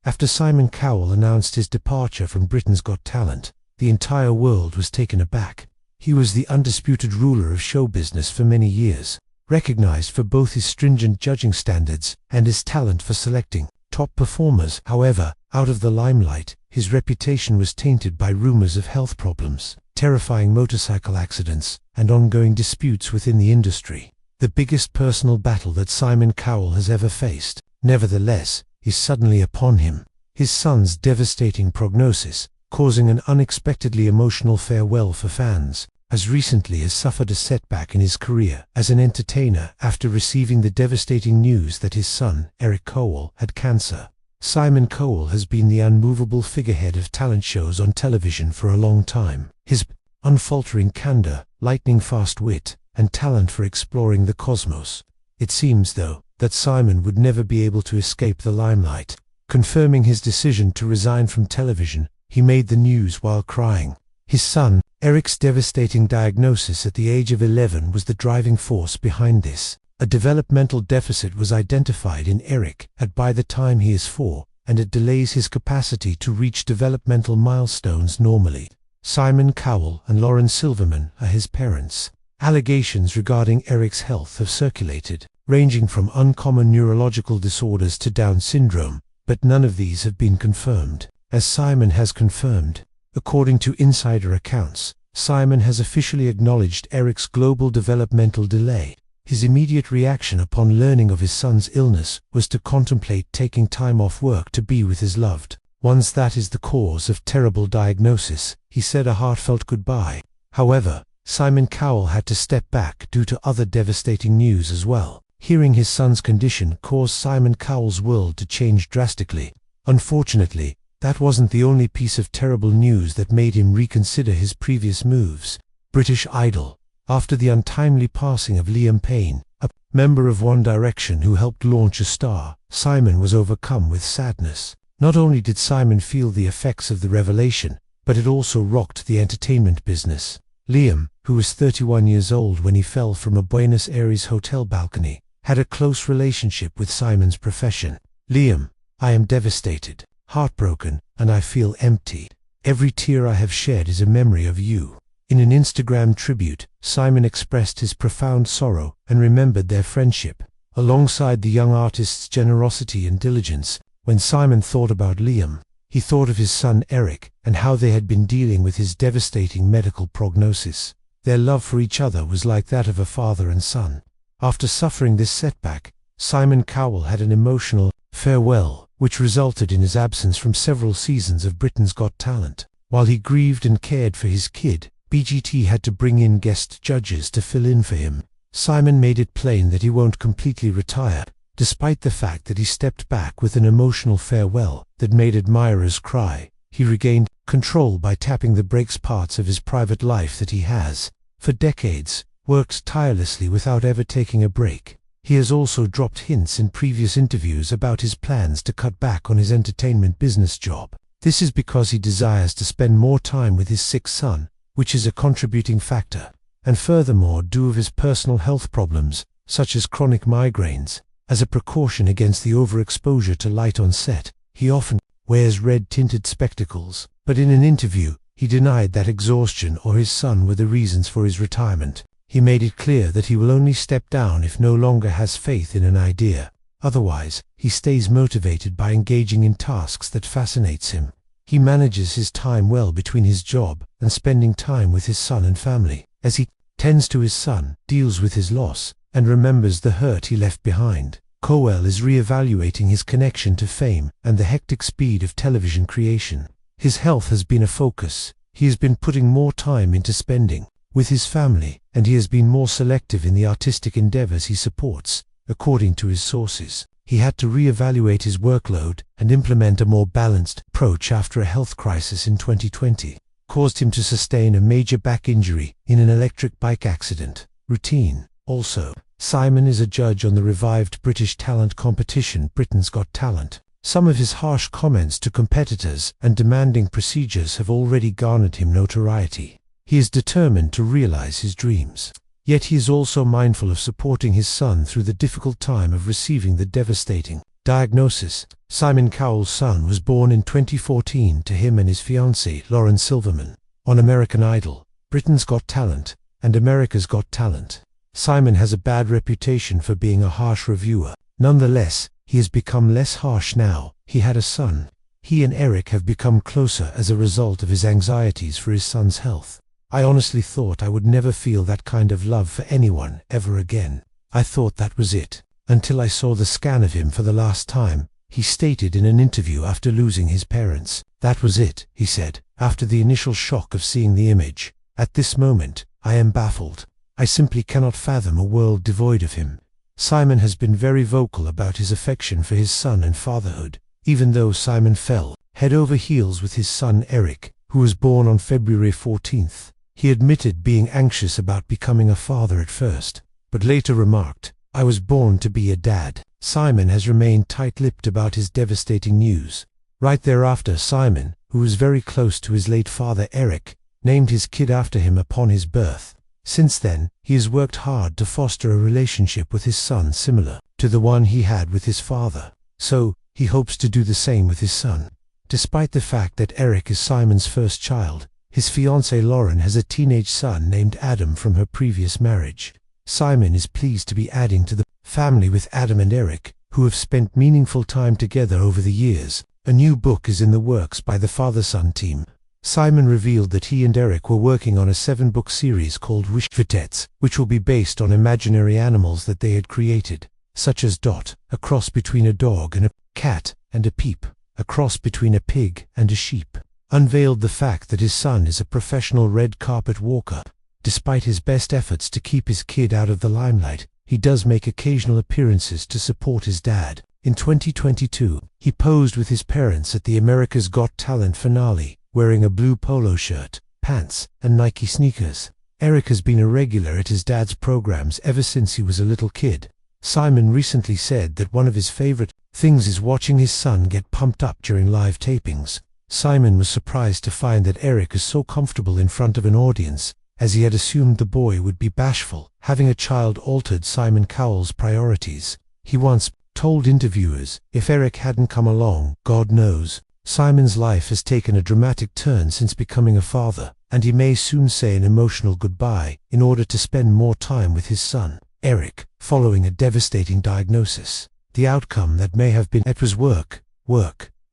After Simon Cowell announced his departure from Britain's Got Talent, the entire world was taken aback. He was the undisputed ruler of show business for many years, recognized for both his stringent judging standards and his talent for selecting top performers. However, out of the limelight, his reputation was tainted by rumors of health problems, terrifying motorcycle accidents, and ongoing disputes within the industry. The biggest personal battle that Simon Cowell has ever faced, nevertheless, is suddenly upon him. His son's devastating prognosis, causing an unexpectedly emotional farewell for fans, as recently as suffered a setback in his career as an entertainer after receiving the devastating news that his son, Eric Cowell, had cancer. Simon Cowell has been the unmovable figurehead of talent shows on television for a long time. His unfaltering candor, lightning-fast wit, and talent for exploring the cosmos. It seems, though, that Simon would never be able to escape the limelight. Confirming his decision to resign from television, he made the news while crying. His son, Eric's devastating diagnosis at the age of 11 was the driving force behind this. A developmental deficit was identified in Eric by the time he is 4, and it delays his capacity to reach developmental milestones normally. Simon Cowell and Lauren Silverman are his parents. Allegations regarding Eric's health have circulated, ranging from uncommon neurological disorders to Down syndrome, but none of these have been confirmed. As Simon has confirmed, according to insider accounts, Simon has officially acknowledged Eric's global developmental delay. His immediate reaction upon learning of his son's illness was to contemplate taking time off work to be with his loved ones. That is the cause of terrible diagnosis, he said a heartfelt goodbye. However, Simon Cowell had to step back due to other devastating news as well. Hearing his son's condition caused Simon Cowell's world to change drastically. Unfortunately, that wasn't the only piece of terrible news that made him reconsider his previous moves. British Idol. After the untimely passing of Liam Payne, a member of One Direction who helped launch a star, Simon was overcome with sadness. Not only did Simon feel the effects of the revelation, but it also rocked the entertainment business. Liam, who was 31 years old when he fell from a Buenos Aires hotel balcony, had a close relationship with Simon's profession. Liam: I am devastated, heartbroken, and I feel empty. Every tear I have shed is a memory of you. In an Instagram tribute, Simon expressed his profound sorrow and remembered their friendship. Alongside the young artist's generosity and diligence, when Simon thought about Liam, he thought of his son Eric and how they had been dealing with his devastating medical prognosis. Their love for each other was like that of a father and son. After suffering this setback, Simon Cowell had an emotional farewell, which resulted in his absence from several seasons of Britain's Got Talent. While he grieved and cared for his kid, BGT had to bring in guest judges to fill in for him. Simon made it plain that he won't completely retire, despite the fact that he stepped back with an emotional farewell that made admirers cry. He regained control by tapping the brakes parts of his private life that he has, for decades, worked tirelessly without ever taking a break. He has also dropped hints in previous interviews about his plans to cut back on his entertainment business job. This is because he desires to spend more time with his sick son, which is a contributing factor, and furthermore due to his personal health problems, such as chronic migraines. As a precaution against the overexposure to light on set, he often wears red-tinted spectacles, but in an interview, he denied that exhaustion or his son were the reasons for his retirement. He made it clear that he will only step down if no longer has faith in an idea. Otherwise, he stays motivated by engaging in tasks that fascinates him. He manages his time well between his job and spending time with his son and family. As he tends to his son, deals with his loss, and remembers the hurt he left behind, Cowell is re-evaluating his connection to fame and the hectic speed of television creation. His health has been a focus. He has been putting more time into spending with his family, and he has been more selective in the artistic endeavors he supports, according to his sources. He had to re-evaluate his workload and implement a more balanced approach after a health crisis in 2020 caused him to sustain a major back injury in an electric bike accident. Routine. Also, Simon is a judge on the revived British talent competition Britain's Got Talent. Some of his harsh comments to competitors and demanding procedures have already garnered him notoriety. He is determined to realize his dreams. Yet he is also mindful of supporting his son through the difficult time of receiving the devastating Diagnosis: Simon Cowell's son was born in 2014 to him and his fiancée, Lauren Silverman, on American Idol, Britain's Got Talent, and America's Got Talent. Simon has a bad reputation for being a harsh reviewer. Nonetheless, he has become less harsh now. He had a son. He and Eric have become closer as a result of his anxieties for his son's health. I honestly thought I would never feel that kind of love for anyone ever again. I thought that was it, until I saw the scan of him for the last time, he stated in an interview after losing his parents. That was it, he said, after the initial shock of seeing the image. At this moment, I am baffled. I simply cannot fathom a world devoid of him. Simon has been very vocal about his affection for his son and fatherhood. Even though Simon fell head over heels with his son Eric, who was born on February 14th, he admitted being anxious about becoming a father at first, but later remarked, "I was born to be a dad." Simon has remained tight-lipped about his devastating news. Right thereafter, Simon, who was very close to his late father Eric, named his kid after him upon his birth. Since then, he has worked hard to foster a relationship with his son similar to the one he had with his father. So, he hopes to do the same with his son. Despite the fact that Eric is Simon's first child, his fiancée Lauren has a teenage son named Adam from her previous marriage. Simon is pleased to be adding to the family with Adam and Eric, who have spent meaningful time together over the years. A new book is in the works by the father-son team. Simon revealed that he and Eric were working on a 7-book series called Wish Quartets, which will be based on imaginary animals that they had created, such as Dot, a cross between a dog and a cat, and a Peep, a cross between a pig and a sheep. Unveiled the fact that his son is a professional red carpet walker. Despite his best efforts to keep his kid out of the limelight, he does make occasional appearances to support his dad. In 2022, he posed with his parents at the America's Got Talent finale, wearing a blue polo shirt, pants, and Nike sneakers. Eric has been a regular at his dad's programs ever since he was a little kid. Simon recently said that one of his favorite things is watching his son get pumped up during live tapings. Simon was surprised to find that Eric is so comfortable in front of an audience, as he had assumed the boy would be bashful. Having a child altered Simon Cowell's priorities. He once told interviewers, if Eric hadn't come along, God knows, Simon's life has taken a dramatic turn since becoming a father, and he may soon say an emotional goodbye in order to spend more time with his son, Eric, following a devastating diagnosis. The outcome that may have been it was work,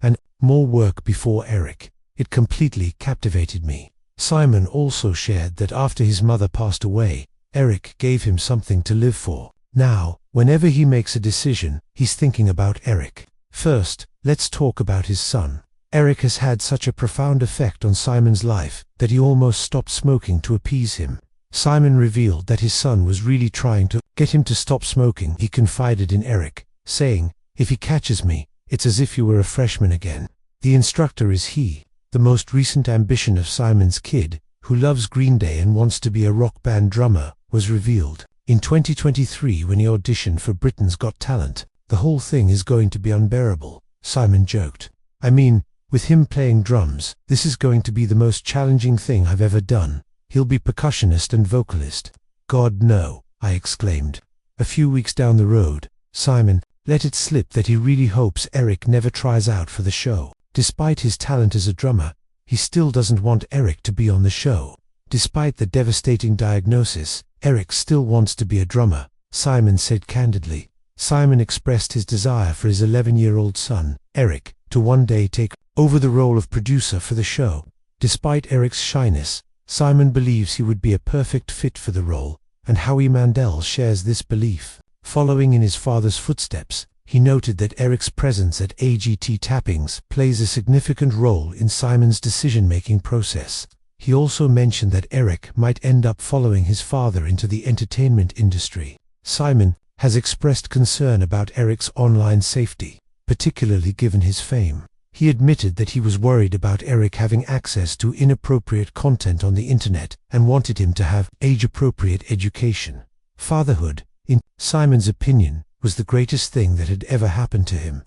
and more work before Eric. It completely captivated me. Simon also shared that after his mother passed away, Eric gave him something to live for. Now, whenever he makes a decision, he's thinking about Eric. First, let's talk about his son. Eric has had such a profound effect on Simon's life that he almost stopped smoking to appease him. Simon revealed that his son was really trying to get him to stop smoking. He confided in Eric, saying, "If he catches me, it's as if you were a freshman again." The instructor is he. The most recent ambition of Simon's kid, who loves Green Day and wants to be a rock band drummer, was revealed. In 2023, when he auditioned for Britain's Got Talent, "The whole thing is going to be unbearable," Simon joked. "I mean, with him playing drums, this is going to be the most challenging thing I've ever done. He'll be percussionist and vocalist." "God, no," I exclaimed. A few weeks down the road, Simon let it slip that he really hopes Eric never tries out for the show. Despite his talent as a drummer, he still doesn't want Eric to be on the show. Despite the devastating diagnosis, Eric still wants to be a drummer, Simon said candidly. Simon expressed his desire for his 11-year-old son, Eric, to one day take over the role of producer for the show. Despite Eric's shyness, Simon believes he would be a perfect fit for the role, and Howie Mandel shares this belief. Following in his father's footsteps, he noted that Eric's presence at AGT tappings plays a significant role in Simon's decision-making process. He also mentioned that Eric might end up following his father into the entertainment industry. Simon has expressed concern about Eric's online safety, particularly given his fame. He admitted that he was worried about Eric having access to inappropriate content on the internet and wanted him to have age-appropriate education. Fatherhood, in Simon's opinion, was the greatest thing that had ever happened to him.